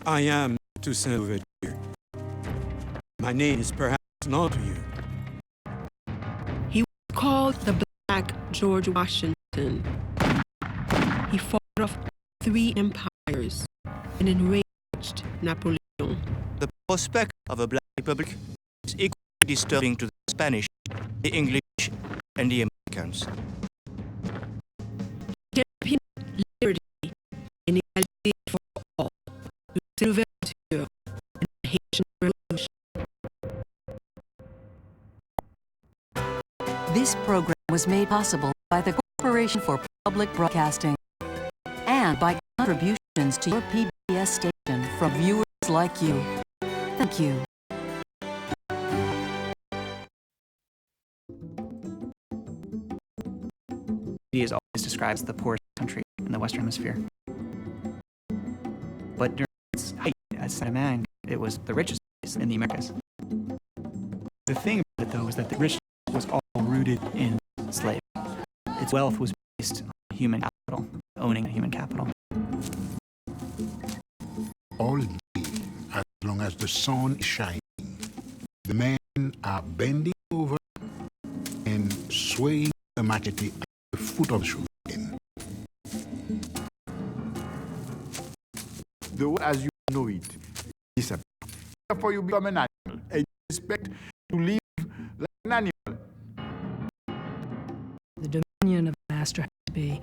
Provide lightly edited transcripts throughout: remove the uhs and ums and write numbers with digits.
I am Toussaint Louverture. My name is perhaps known to you. He was called the Black George Washington. He fought off 3 empires and enraged Napoleon. The prospect of a black republic is equally disturbing to the Spanish, the English, and the Americans. Championed liberty and equality for all, Toussaint Louverture, and the Haitian Revolution. This program was made possible by the Corporation for Public Broadcasting and by contributions to your PBS station from viewers like you. Thank you. Is always described as the poorest country in the Western Hemisphere. But during its height as Saint-Domingue, it was the richest place in the Americas. The thing about it, though, is that the richness was all rooted in slavery. Its wealth was based on human capital, owning human capital. All day, as long as the sun is shining, the men are bending over and swaying the machete at the foot of the sugarcane. The world as you know it disappears. Therefore, you become an animal and you expect to live like an animal. The dominion of the master has to be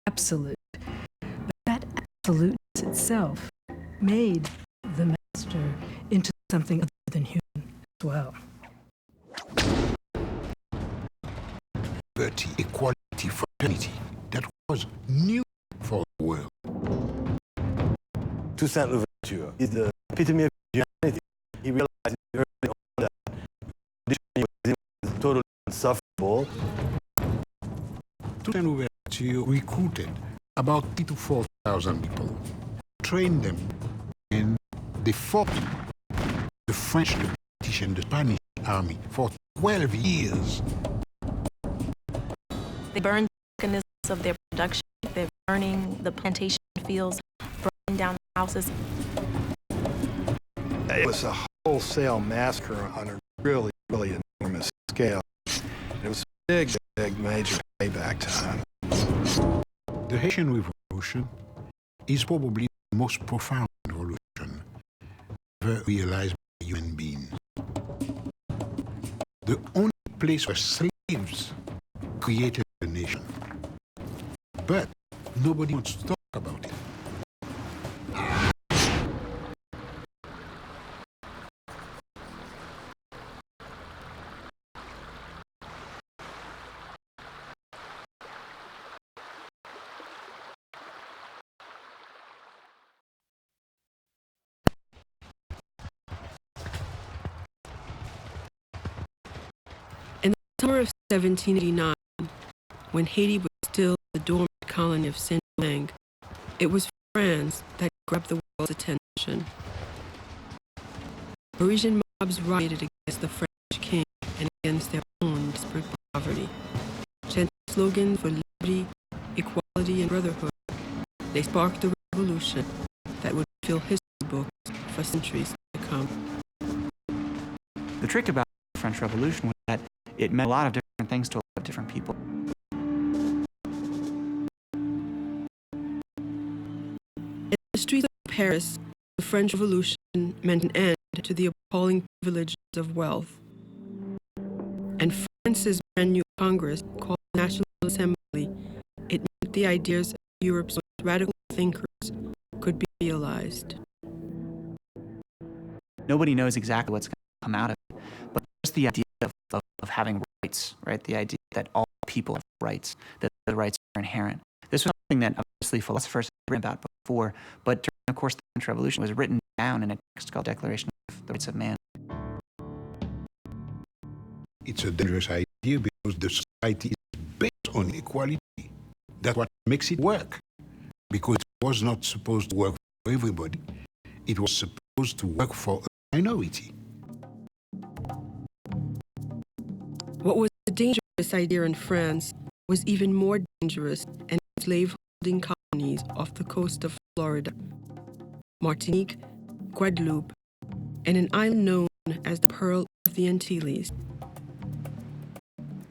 absolute. But that absoluteness itself made the master into something other than human as well. Liberty, equality, fraternity, that was new for the world. Toussaint Louverture is the epitome of humanity. He realized early on that conditioning was totally insufferable. Toussaint Louverture recruited about 3,000 to 4,000 people, trained them, and they fought the French, the British, and the Spanish army for 12 years. They burned the mechanisms of their production. They're burning the plantation fields, burning down the houses. It was a wholesale massacre on a really enormous scale. It was a big major payback time. The Haitian Revolution is probably the most profound revolution ever realized by human beings. The only place where slaves created a nation. But nobody wants to talk about it. In the summer of 1789, when Haiti was still the dormant colony of Saint-Domingue, it was France that grabbed the world's attention. Parisian mobs rioted against the French king and against their own desperate poverty. Chanting slogans for liberty, equality, and brotherhood, they sparked a revolution that would fill history books for centuries to come. The trick about the French Revolution was that it meant a lot of different things to a lot of different people. In the streets of Paris, the French Revolution meant an end to the appalling privileges of wealth. And France's brand new Congress, called the National Assembly, it meant the ideas of Europe's most radical thinkers could be realized. Nobody knows exactly what's going to come out of it, but just the idea of having rights, right? The idea that all people have rights, that the rights are inherent. This was something that obviously philosophers had written about before, but during the course of the French Revolution was written down in a text called Declaration of the Rights of Man. It's a dangerous idea because the society is based on equality. That's what makes it work. Because it was not supposed to work for everybody. It was supposed to work for a minority. What was a dangerous idea in France was even more dangerous in slave-holding colonies off the coast of Florida. Martinique, Guadeloupe, and an island known as the Pearl of the Antilles.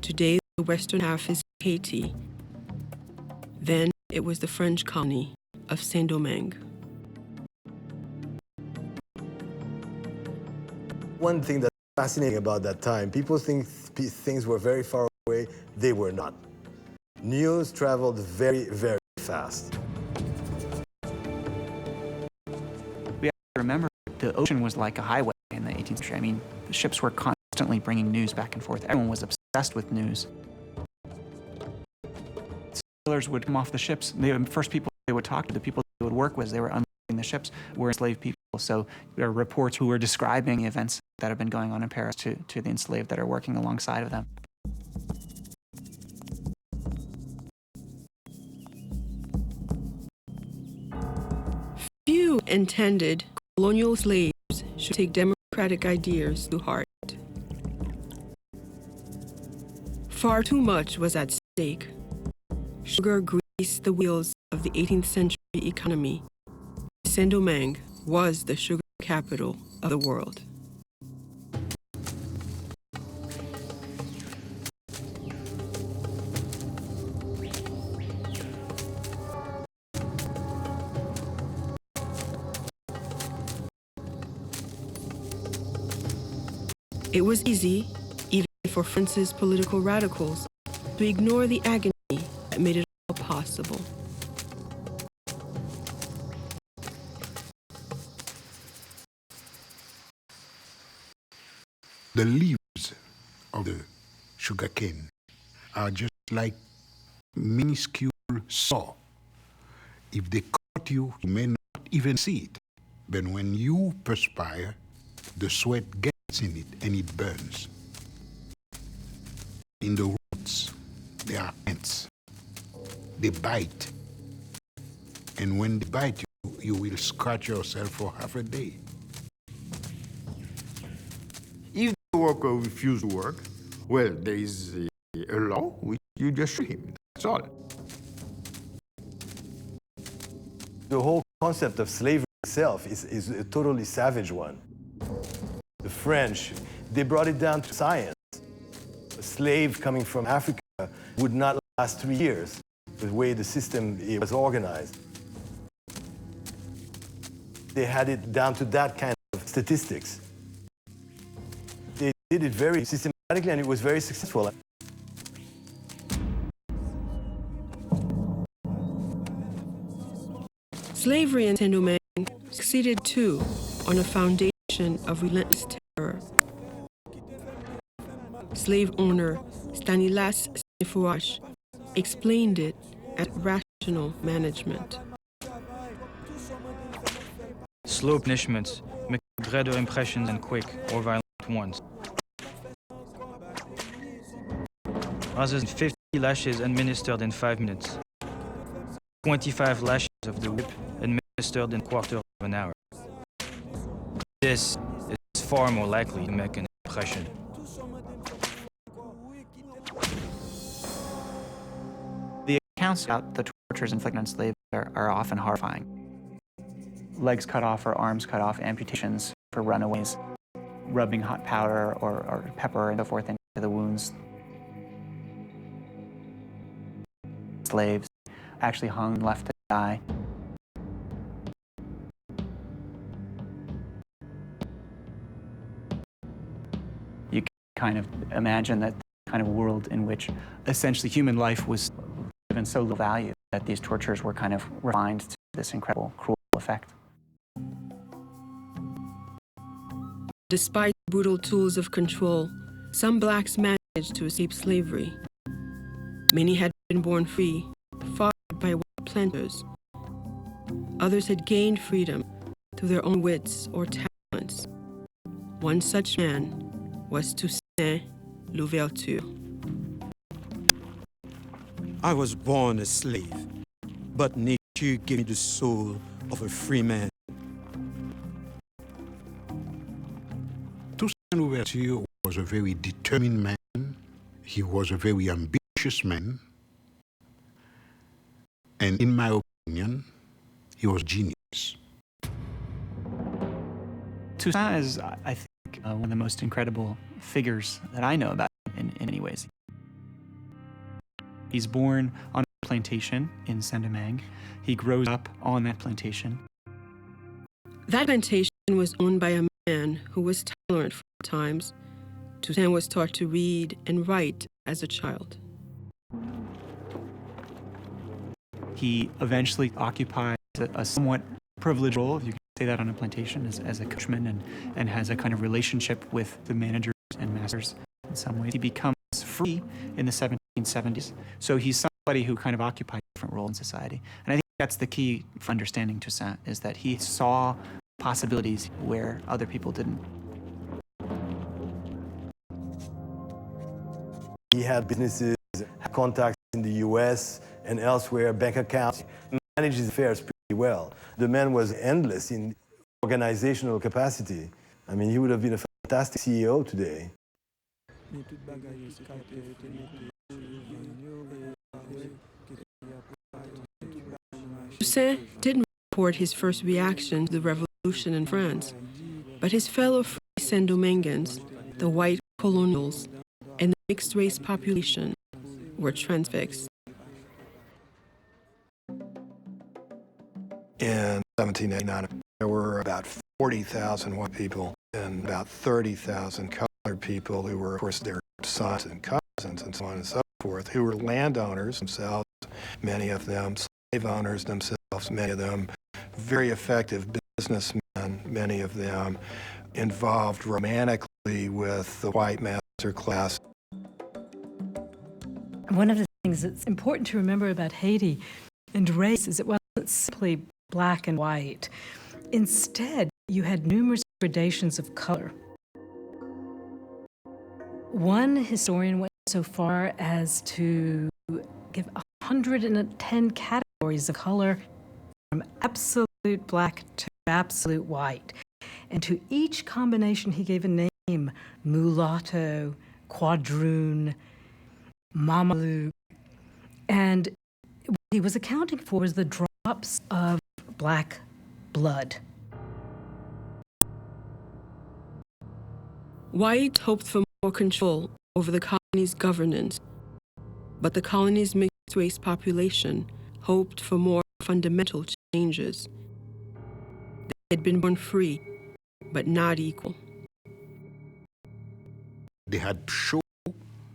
Today, the western half is Haiti. Then it was the French colony of Saint-Domingue. One thing that's fascinating about that time, people think things were very far away. They were not. News traveled very, very fast. We have to remember the ocean was like a highway in the 18th century. I mean, the ships were constantly bringing news back and forth. Everyone was obsessed with news. Sailors would come off the ships. The first people they would talk to, the people they would work with, they were unloading the ships, were enslaved people. So there are reports who were describing the events that have been going on in Paris to the enslaved that are working alongside of them. Few intended colonial slaves should take democratic ideas to heart. Far too much was at stake. Sugar greased the wheels of the 18th century economy. Saint-Domingue was the sugar capital of the world. It was easy, even for France's political radicals, to ignore the agony that made it all possible. The leaves of the sugarcane are just like minuscule saw. If they cut you, you may not even see it. But when you perspire, the sweat gets in it and it burns. In the roots, there are ants. They bite. And when they bite you, you will scratch yourself for half a day. If the worker refuses to work, well, there is a law which you just shoot him. That's all. The whole concept of slavery itself is a totally savage one. The French, they brought it down to science. A slave coming from Africa would not last 3 years, the way the system was organized. They had it down to that kind of statistics. They did it very systematically, and it was very successful. Slavery in Saint-Domingue succeeded too on a foundation of relentless terror. Slave owner Stanislas Saint-Fouache explained it as rational management. Slow punishments make greater impressions than quick or violent ones. Rather than 50 lashes administered in 5 minutes, 25 lashes of the whip administered in a quarter of an hour. This is far more likely to make an impression. The accounts about the tortures inflicted on slaves are often horrifying. Legs cut off or arms cut off, amputations for runaways, rubbing hot powder or pepper and so forth into the wounds. Slaves actually hung, left to die. You can kind of imagine that kind of world in which essentially human life was given so little value that these tortures were kind of refined to this incredible, cruel effect. Despite brutal tools of control, some blacks managed to escape slavery. Many had been born free, fought by white planters. Others had gained freedom through their own wits or talents. One such man was Toussaint Louverture. I was born a slave, but nature gave me the soul of a free man. Toussaint Louverture was a very determined man. He was a very ambitious man. And in my opinion, he was genius. Toussaint is, I think, one of the most incredible figures that I know about in many ways. He's born on a plantation in Saint-Domingue. He grows up on that plantation. That plantation was owned by a man who was tolerant for times. Toussaint was taught to read and write as a child. He eventually occupies a somewhat privileged role, if you can say that, on a plantation as a coachman, and has a kind of relationship with the managers and masters in some ways. He becomes free in the 1770s. So he's somebody who kind of occupies a different role in society. And I think that's the key for understanding Toussaint, is that he saw possibilities where other people didn't. He had businesses, had contacts in the US and elsewhere, bank accounts, managed his affairs pretty well. The man was endless in organizational capacity. I mean, he would have been a fantastic CEO today. Toussaint didn't report his first reaction to the revolution in France, but his fellow free Saint-Dominguans, the white colonials, and the mixed-race population were transfixed. In 1789, there were about 40,000 white people and about 30,000 colored people who were, of course, their sons and cousins and so on and so forth, who were landowners themselves, many of them slave owners themselves, many of them very effective businessmen, many of them involved romantically with the white master class. One of the things that's important to remember about Haiti and race is it wasn't simply black and white. Instead, you had numerous gradations of color. One historian went so far as to give 110 categories of color, from absolute black to absolute white. And to each combination, he gave a name: mulatto, quadroon, Mameluke. And what he was accounting for was the drops of black blood. White hoped for more control over the colony's governance, but the colony's mixed-race population hoped for more fundamental changes. They had been born free, but not equal. They had shown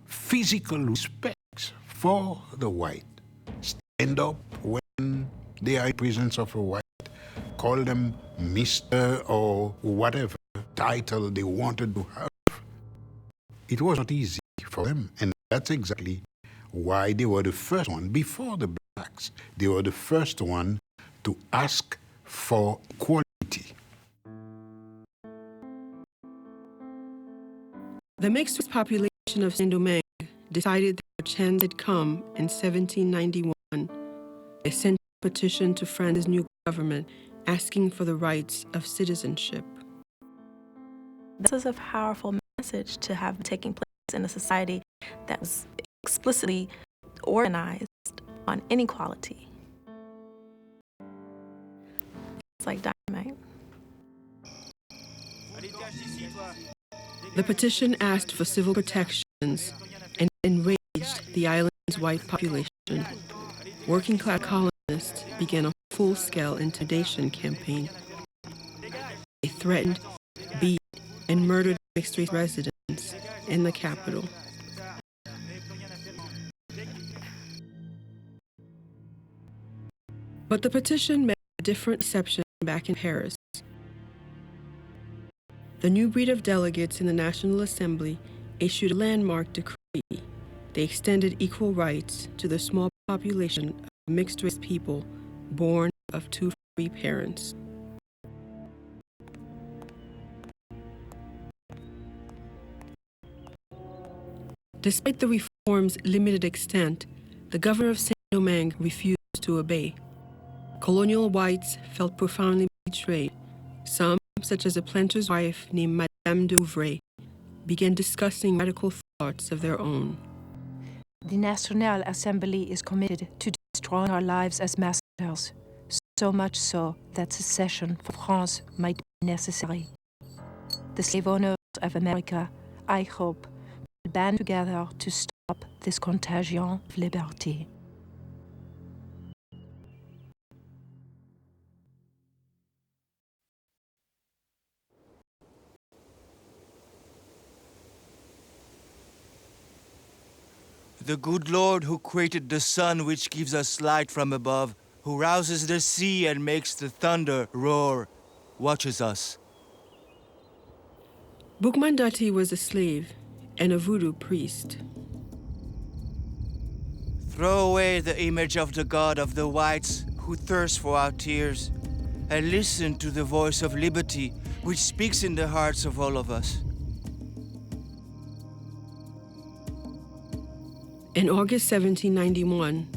physical respect for the white. Stand up when they are in presence of a white, call them Mr. or whatever title they wanted to have. It was not easy for them, and that's exactly why they were the first one, before the blacks, they were the first one to ask for equality. The mixed population of Saint-Domingue decided that a chance had come in 1791. They sent a petition to France's new government asking for the rights of citizenship. This is a powerful message to have taking place in a society that was explicitly organized on inequality. It's like dynamite. The petition asked for civil protections and enraged the island's white population. Working-class colonists began a full-scale intimidation campaign. They threatened, beat, and murdered mixed-race residents in the capital. But the petition met a different reception back in Paris. The new breed of delegates in the National Assembly issued a landmark decree. They extended equal rights to the small population of mixed-race people born of two free parents. Despite the reform's limited extent, the governor of Saint-Domingue refused to obey. Colonial whites felt profoundly betrayed. Some, such as a planter's wife named Madame d'Ouvray, began discussing radical thoughts of their own. The National Assembly is committed to destroying our lives as masters, so much so that secession for France might be necessary. the slave owners of America, I hope, will band together to stop this contagion of liberty. The good Lord who created the sun which gives us light from above, who rouses the sea and makes the thunder roar, watches us. Boukman Dati was a slave and a voodoo priest. Throw away the image of the God of the whites who thirsts for our tears, and listen to the voice of liberty which speaks in the hearts of all of us. In August 1791,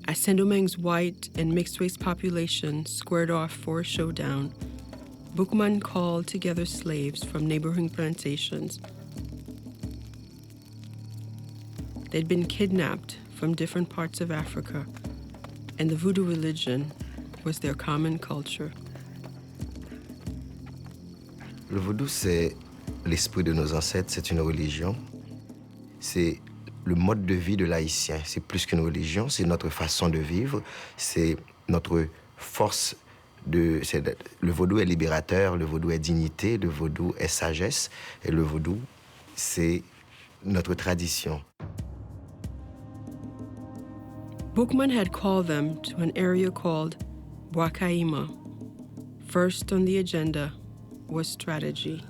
as Saint-Domingue's white and mixed-race population squared off for a showdown, Boukman called together slaves from neighboring plantations. They'd been kidnapped from different parts of Africa, and the voodoo religion was their common culture. Le vaudou, c'est l'esprit de nos ancêtres, c'est une religion. C'est le mode de vie de l'Haïtien. C'est plus qu'une religion, c'est notre façon de vivre, c'est notre force de... Le vaudou est libérateur, le vaudou est dignité, le vaudou est sagesse, et le vaudou, c'est notre tradition. Boukman had called them to an area called Bwakaima. First on the agenda was strategy.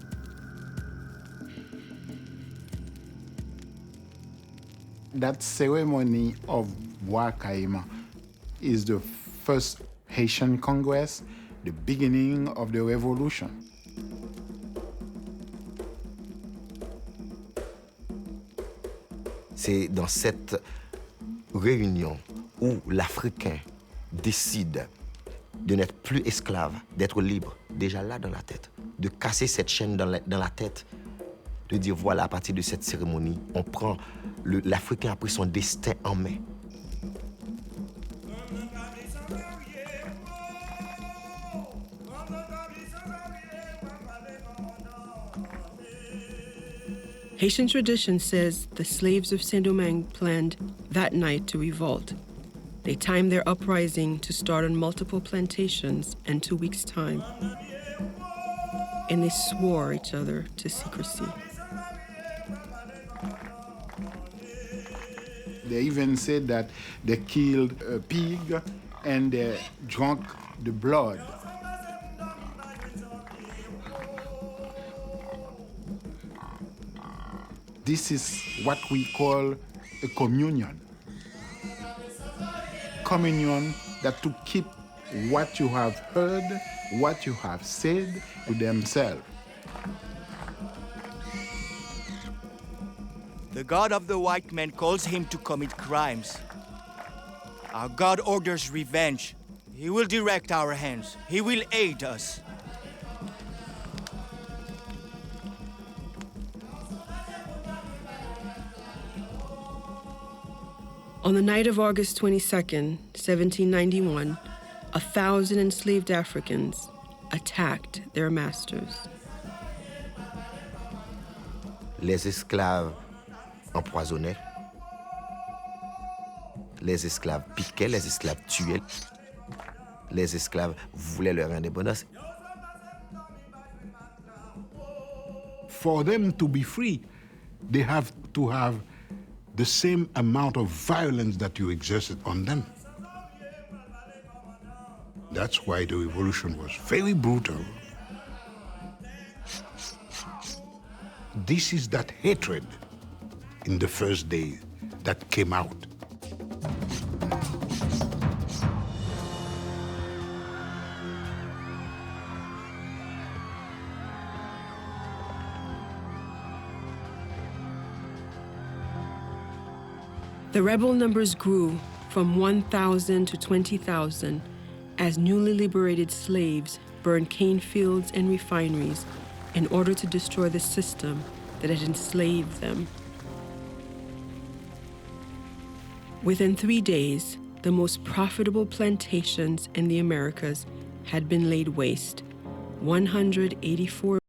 That ceremony of Bwakaima is the first Haitian Congress, the beginning of the revolution. C'est dans cette réunion où l'Africain décide de n'être plus esclave, d'être libre, déjà là dans la tête, de casser cette chaîne dans la tête, de dire voilà, à partir de cette cérémonie, on prend l'Africain a pris son destin en main. Haitian tradition says the slaves of Saint-Domingue planned that night to revolt. They timed their uprising to start on multiple plantations in 2 weeks' time. And they swore each other to secrecy. They even said that they killed a pig and they drank the blood. This is what we call a communion. Communion that to keep what you have heard, what you have said to themselves. The God of the white man calls him to commit crimes. Our God orders revenge. He will direct our hands. He will aid us. On the night of August 22nd, 1791, 1,000 enslaved Africans attacked their masters. Les esclaves empoisonnaient, les esclaves piquaient, les esclaves tuaient, les esclaves voulaient leur indépendance. For them to be free, they have to have the same amount of violence that you exerted on them. That's why the revolution was very brutal. This is that hatred in the first day that came out. The rebel numbers grew from 1,000 to 20,000 as newly liberated slaves burned cane fields and refineries in order to destroy the system that had enslaved them. Within 3 days, the most profitable plantations in the Americas had been laid waste. 184